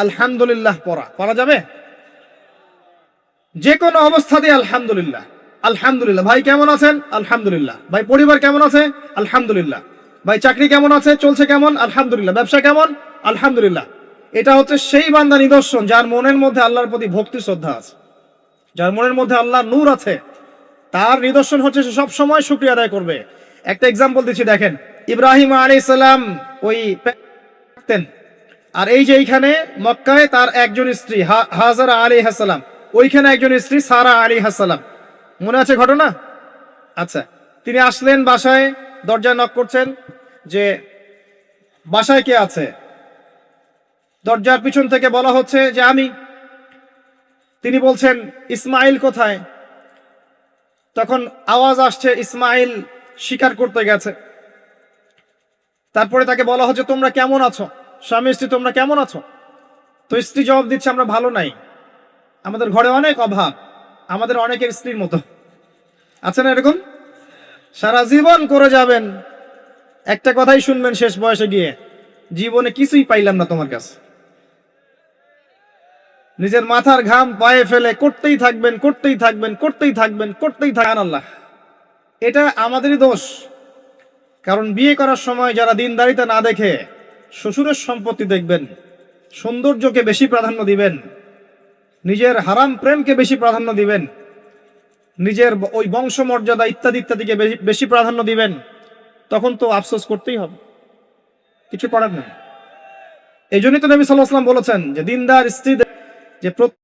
আলহামদুলিল্লাহ পড়া যাবে? যে কোনো অবস্থাতে আলহামদুলিল্লাহ আলহামদুলিল্লাহ। ভাই কেমন আছেন? আলহামদুলিল্লাহ। ভাই পরিবার কেমন আছে? আলহামদুলিল্লাহ। ভাই চাকরি কেমন আছে, চলছে কেমন? আলহামদুলিল্লাহ। ব্যবসা কেমন? আলহামদুলিল্লাহ। এটা হচ্ছে সেই বান্দা নিদর্শন যার মনের মধ্যে আল্লাহর প্রতি ভক্তি শ্রদ্ধা আছে, যার মনের মধ্যে আল্লাহর নূর আছে। তার নিদর্শন হচ্ছে সে সব সময় শুকরিয়া আদায় করবে। একটা এক্সাম্পল দিচ্ছি, দেখেন ইব্রাহিম আলাইহিস সালাম ওই থাকতেন, আর এই যে এইখানে মক্কায় তার একজন স্ত্রী হাজারা আলাইহিস সালাম, ওইখানে একজন স্ত্রী সারা আলাইহিস সালাম। মনে আছে ঘটনা? আচ্ছা, তিনি আসলেন বাসায়, দরজায় নক করছেন যে বাসায় কে আছে? দরজার পিছন থেকে বলা হচ্ছে যে আমি। তিনি বলছেন ইসমাইল কোথায়? তখন আওয়াজ আসছে ইসমাইল শিকার করতে গেছে। তারপরে তাকে বলা হচ্ছে তোমরা কেমন আছো, স্বামী স্ত্রী তোমরা কেমন আছো? তো স্ত্রী জবাব দিচ্ছে আমরা ভালো নাই, আমাদের ঘরে অনেক অভাব, আমাদের অনেকের স্ত্রীর মতো। আছে না এরকম? সারা জীবন করে যাবেন, একটা কথাই শুনবেন শেষ বয়সে গিয়ে, জীবনে কিছুই পাইলাম না তোমার কাছে। নিজের মাথার ঘাম পায়ে ফেলে করতেই থাকবেন করতেই থাকবেন করতেই থাকবেন করতেই থাকেন। আল্লাহ, এটা আমাদেরই দোষ। কারণ বিয়ে করার সময় যারা দিনদারিতা না দেখে শ্বশুরের সম্পত্তি দেখবেন, সৌন্দর্যকে বেশি প্রাধান্য দিবেন, নিজের হারাম প্রেমকে বেশি প্রাধান্য দিবেন, নিজের ওই বংশমর্যাদা ইত্যাদি ইত্যাদিকে বেশি প্রাধান্য দিবেন, তখন তো আফসোস করতেই হবে, কিছু করার নেই। এই জন্যই তো নবী সাল্লাল্লাহু আলাইহি ওয়াসাল্লাম বলেছেন যে দিনদার স্ত্রী যে